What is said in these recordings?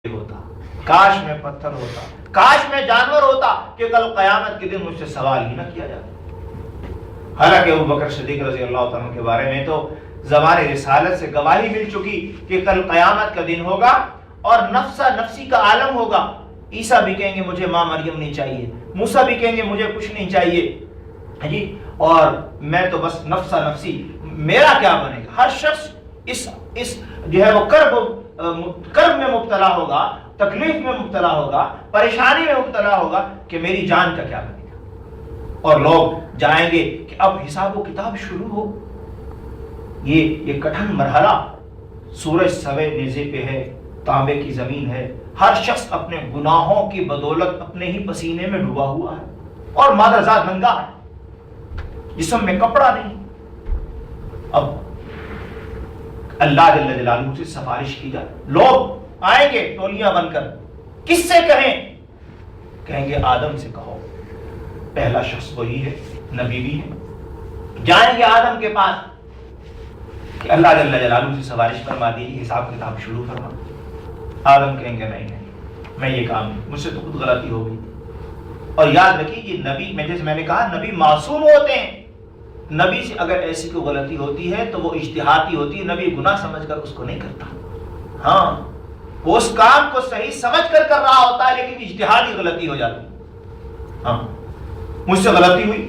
ہوتا، کاش میں پتھر ہوتا، کاش میں جانور ہوتا کہ کل قیامت کے دن مجھ سے سوال ہی نہ کیا جاتا۔ حالانکہ ابو بکر صدیق رضی اللہ تعالیٰ کے بارے میں تو زمان رسالت سے گواہی مل چکی کہ کل قیامت کا دن ہوگا اور نفسا نفسی کا عالم ہوگا۔ عیسیٰ بھی کہیں گے مجھے ماں مریم نہیں چاہیے، موسیٰ بھی کہیں گے مجھے کچھ نہیں چاہیے جی، اور میں تو بس نفسا نفسی، میرا کیا بنے گا۔ ہر شخص اس جو ہے وہ کرب میں مبتلا ہوگا، تکلیف میں مبتلا ہوگا، پریشانی میں مبتلا ہوگا کہ میری جان کا کیا بنے گا۔ اور لوگ جائیں گے کہ اب حساب و کتاب شروع ہو۔ یہ کٹھن مرحلہ، سورج سوے نیزے پہ ہے، تانبے کی زمین ہے، ہر شخص اپنے گناہوں کی بدولت اپنے ہی پسینے میں ڈوبا ہوا ہے، اور مادرزاد ننگا ہے، جسم میں کپڑا نہیں۔ اب اللہ جل جلالہ سے سفارش کی جائے، لوگ آئیں گے ٹولیاں بن کر، کس سے کہیں گے آدم سے کہو، پہلا شخص وہی ہے، نبی بھی ہے۔ جائیں گے آدم کے پاس کہ اللہ جل جلالہ سے سفارش فرما دیجیے، حساب کتاب شروع فرما۔ آدم کہیں گے نہیں میں یہ کام نہیں، مجھ سے تو خود غلطی ہو گئی۔ اور یاد رکھیے یہ نبی، جیسے میں نے کہا نبی معصوم ہوتے ہیں، نبی سے اگر ایسی کوئی غلطی ہوتی ہے تو وہ اجتہادی ہوتی ہے، نبی گناہ سمجھ کر اس کو نہیں کرتا۔ ہاں وہ اس کام کو صحیح سمجھ کر رہا ہوتا ہے، لیکن اجتہادی غلطی ہو جاتی ہے۔ ہاں مجھ سے غلطی ہوئی،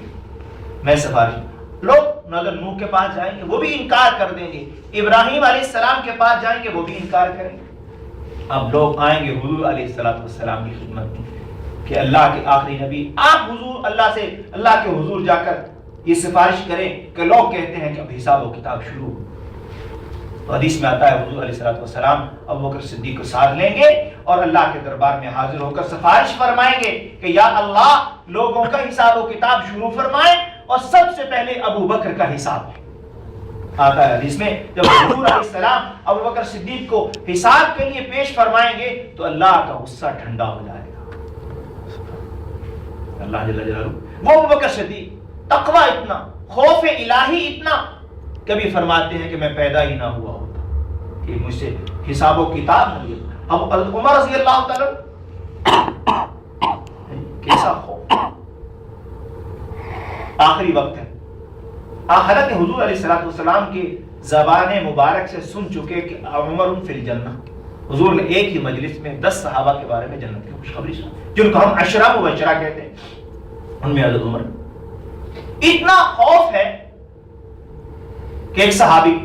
میں سفارش۔ لوگ اگر نوح کے پاس جائیں گے وہ بھی انکار کر دیں گے، ابراہیم علیہ السلام کے پاس جائیں گے وہ بھی انکار کریں گے۔ اب لوگ آئیں گے حضور علیہ السلام کی خدمت میں کہ اللہ کے آخری نبی، آپ حضور اللہ کے حضور جا کر یہ سفارش کریں کہ لوگ کہتے ہیں کہ اب حساب و کتاب شروع ہو۔ حدیث میں آتا ہے حضور علیہ السلام ابو بکر صدیق کو ساتھ لیں گے اور اللہ کے دربار میں حاضر ہو کر سفارش فرمائیں گے کہ یا اللہ لوگوں کا حساب و کتاب شروع فرمائیں، اور سب سے پہلے ابو بکر کا حساب ہے۔ آتا ہے حدیث میں جب حضور علیہ السلام ابو بکر صدیق کو حساب کے لیے پیش فرمائیں گے تو اللہ کا غصہ ٹھنڈا ہو جائے گا۔ اللہ جل جلالہ، وہ ابو بکر صدیق تقوی اتنا، خوف الہی اتنا، کبھی فرماتے ہیں کہ میں پیدا ہی نہ ہوا ہوتا کہ مجھ سے حساب و کتاب نہ لیا۔ اب عمر رضی اللہ تعالیٰ کیسا خوف، آخری وقت ہے۔ حالانکہ حضور علیہ السلام کی زبان مبارک سے سن چکے کہ عمر فی الجنہ، حضور نے ایک ہی مجلس میں 10 صحابہ کے بارے میں جنت کی خوشخبری سنی، جن کو ہم عشرہ مبشرہ کہتے ہیں، ان میں حضرت عمر۔ اتنا خوف ہے کہ ایک صحابی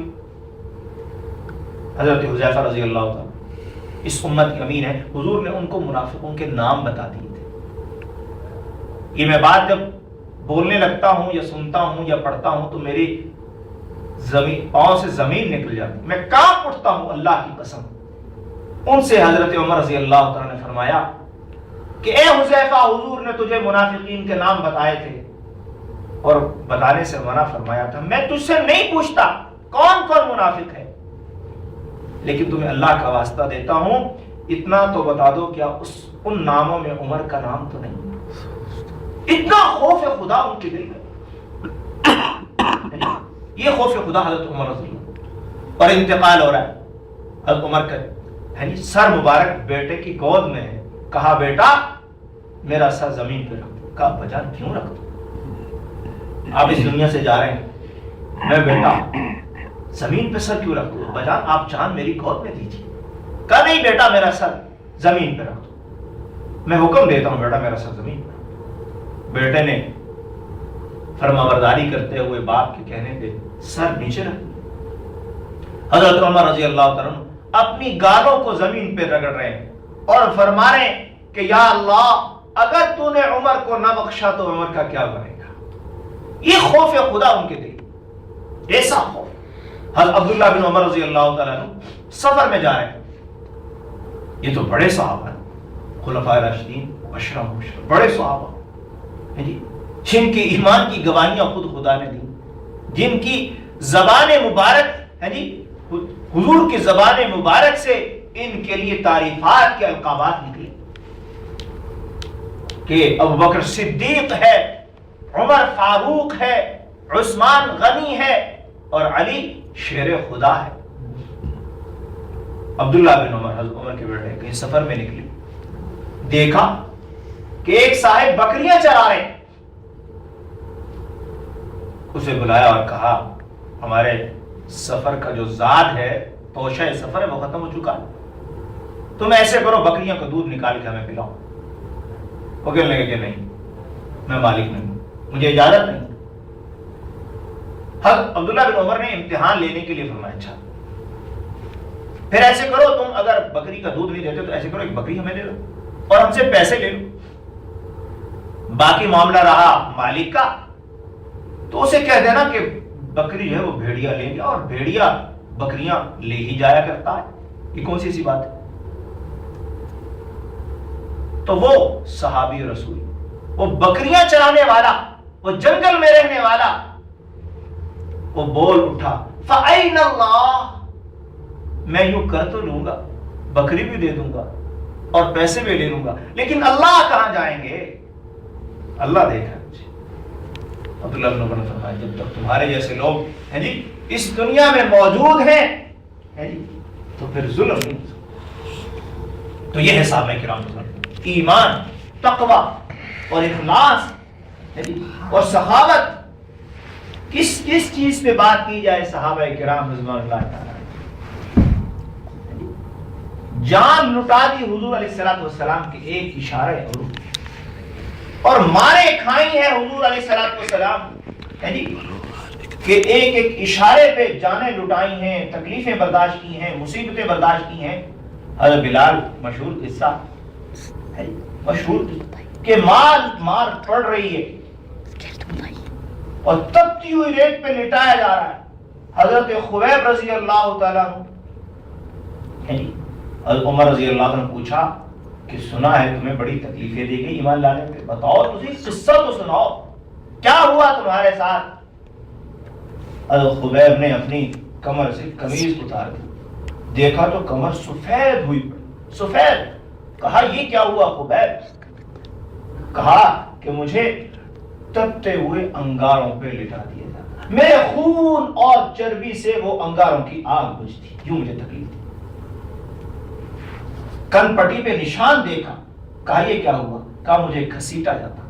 حضرت حذیفہ رضی اللہ عنہ اس امت کے امین ہے، حضور نے ان کو منافقوں کے نام بتا دیے تھے۔ یہ میں بات جب بولنے لگتا ہوں یا سنتا ہوں یا پڑھتا ہوں تو میری پاؤں سے زمین نکل جاتی، میں کانپ اٹھتا ہوں اللہ کی قسم۔ ان سے حضرت عمر رضی اللہ تعالیٰ نے فرمایا کہ اے حذیفہ، حضور نے تجھے منافقین کے نام بتائے تھے اور بتانے سے منع فرمایا تھا، میں تجھ سے نہیں پوچھتا کون کون منافق ہے، لیکن تمہیں اللہ کا واسطہ دیتا ہوں اتنا تو بتا دو کیا ان ناموں میں عمر کا نام تو نہیں؟ اتنا خوف خدا ان کے دل میں، یہ خوف خدا حضرت عمر رضی اللہ، اور انتقال ہو رہا ہے حضرت عمر کا، سر مبارک بیٹے کی گود میں ہے، کہا بیٹا میرا سر زمین پہ رکھ دو، کہا بجان کیوں رکھ دو، آپ اس دنیا سے جا رہے ہیں، میں بیٹا زمین پہ سر کیوں رکھ دو، بجان آپ جان میری گود میں دیجیے، کہا نہیں بیٹا میرا سر زمین پہ رکھ دو، میں حکم دیتا ہوں بیٹا میرا سر زمین پہ۔ بیٹے نے فرما برداری کرتے ہوئے باپ کے کہنے پہ سر نیچے رکھ دیا۔ حضرت عمر رضی اللہ تعالیٰ اپنی گالوں کو زمین پہ رگڑ رہے ہیں اور فرما رہے ہیں کہ یا اللہ اگر تو نے عمر کو نہ بخشا تو عمر کا کیا بنے گا۔ یہ خوف خدا ان کے دل، ایسا خوف۔ حضرت عبداللہ بن عمر رضی اللہ تعالیٰ سفر میں جا رہے ہیں، یہ تو بڑے صحابہ ہیں، خلفائے راشدین، عشرہ مبشرہ، بڑے صحابہ جن کی ایمان کی گواہیاں خود خدا نے دی، جن کی زبان مبارک حضور کی زبان مبارک سے ان کے لیے تعریفات کے القابات نکلے کہ ابو بکر صدیق ہے، عمر فاروق ہے، عثمان غنی ہے اور علی شیر خدا ہے۔ عبداللہ بن عمر، حضرت عمر کے بیٹے، کہیں سفر میں نکلی، دیکھا کہ ایک صاحب بکریاں چرا رہے ہیں، اسے بلایا اور کہا ہمارے سفر کا جو زاد ہے، توشہ سفر ہے، وہ ختم ہو چکا ہے، تم ایسے کرو بکریاں کا دودھ نکال کے ہمیں پلاؤ۔ وہ کہنے لگے کہ نہیں، میں مالک نہیں ہوں، مجھے اجازت نہیں۔ حضرت عبداللہ بن عمر نے امتحان لینے کے لیے فرمایا اچھا پھر ایسے کرو، تم اگر بکری کا دودھ نہیں دیتے تو ایسے کرو ایک بکری ہمیں دے دو اور ہم سے پیسے لے لو، باقی معاملہ رہا مالک کا تو اسے کہہ دینا کہ بکری جو ہے وہ بھیڑیا لے گیا، اور بھیڑیا بکریاں لے ہی جایا کرتا ہے، یہ کون سی بات ہے؟ تو وہ صحابی رسول، وہ بکریاں چرانے والا، وہ جنگل میں رہنے والا، وہ بول اٹھا فَأَيْنَ اللَّهُ، میں یوں کر تو لوں گا، بکری بھی دے دوں گا اور پیسے بھی لے لوں گا، لیکن اللہ کہاں جائیں گے؟ اللہ دیکھا مجھے۔ عبداللہ بن عمر نے فرمایا جب تک تمہارے جیسے لوگ ہیں جی اس دنیا میں موجود ہیں جی تو پھر ظلم نہیں۔ تو یہ ہے صحابہ کرام، ایمان، تقوی اور اخلاص اور سخاوت۔ کس چیز پہ بات کی جائے صحابہ کرام رضوان اللہ تعالی، جان لٹا دی حضور علیہ السلام کے ایک اشارے اور مارے کھائی ہے حضور علیہ السلام کہ ایک ایک اشارے پہ جانیں لٹائی ہیں، تکلیفیں برداشت کی ہیں، مصیبتیں برداشت کی ہیں۔ حضرت بلال مشہور قصہ مشہور کہ مار پڑ رہی ہے اور تپتی ہوئی ریت پہ لٹایا جا رہا ہے، حضرت خبیب رضی اللہ تعالیٰ عنہ، حضرت عمر رضی اللہ عنہ پوچھا کہ سنا ہے تمہیں بڑی تکلیفیں دی گئی ایمان لانے پہ، بتاؤ تجھے قصہ تو سناؤ، کیا ہوا تمہارے ساتھ؟ حضرت خبیب نے اپنی کمر سے قمیض اتار دی، دیکھا تو کمر سفید ہوئی، سفید۔ کہا یہ کیا ہوا خبیب؟ کہا کہ مجھے تپتے ہوئے انگاروں پہ لٹا دیا تھا، میرے خون اور چربی سے وہ انگاروں کی آگ بجھتی، یوں مجھے تکلیف تھی۔ کن پٹی پہ نشان دیکھا، کہا یہ کیا ہوا؟ کہا مجھے گھسیٹا جاتا۔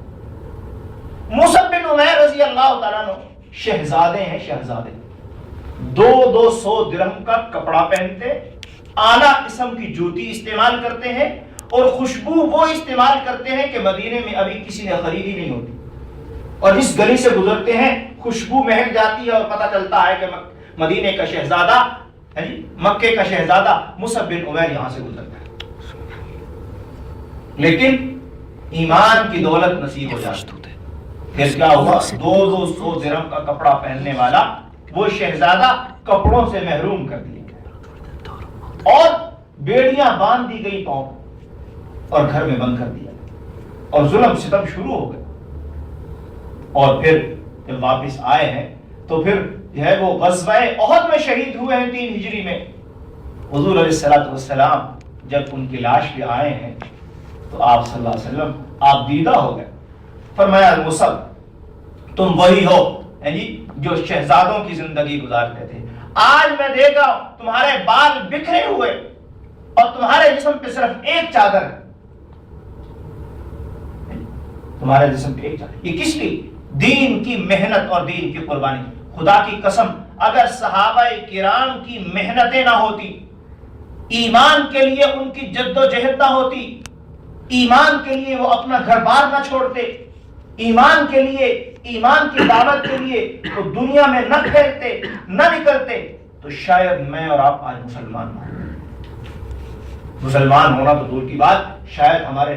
مصعب بن عمیر رضی اللہ تعالیٰ عنہ شہزادے ہیں، شہزادے 200 درہم کا کپڑا پہنتے، اعلیٰ قسم کی جوتی استعمال کرتے ہیں اور خوشبو وہ استعمال کرتے ہیں کہ مدینے میں ابھی کسی نے خریدی نہیں ہوتی، اور جس گلی سے گزرتے ہیں خوشبو مہک جاتی ہے اور پتہ چلتا ہے کہ مدینے کا شہزادہ مکے کا شہزادہ مصعب بن عمیر یہاں سے گزرتا ہے۔ لیکن ایمان کی دولت نصیب ہو جاتی، پھر کیا ہوا؟ 200 درہم کا کپڑا پہننے والا وہ شہزادہ کپڑوں سے محروم کر دیا گیا اور بیڑیاں باندھ دی گئی پاؤں اور گھر میں بند کر دیا اور ظلم ستم شروع ہو گئے۔ اور پھر جب واپس آئے ہیں تو پھر جو ہے وہ غزوہ احد میں شہید ہوئے ہیں 3 ہجری میں۔ حضور علیہ السلام جب ان کی لاش پہ آئے ہیں تو آپ صلی اللہ علیہ وسلم آپ دیدہ ہو گئے، فرمایا مصعب تم وہی ہو جو شہزادوں کی زندگی گزارتے تھے، آج میں دیکھا تمہارے بال بکھرے ہوئے اور تمہارے جسم پہ صرف ایک چادر ہے، تمہارے جسم پہ ایک چادر۔ یہ کس لیے؟ دین کی محنت اور دین کی قربانی۔ خدا کی قسم اگر صحابہ کرام کی محنتیں نہ ہوتی، ایمان کے لیے ان کی جد و جہد نہ ہوتی، ایمان کے لیے وہ اپنا گھر بار نہ چھوڑتے، ایمان کے لیے، ایمان کی دعوت کے لیے وہ دنیا میں نہ پھیلتے، نہ نکلتے، تو شاید میں اور آپ آج مسلمان ہونا تو دور کی بات، شاید ہمارے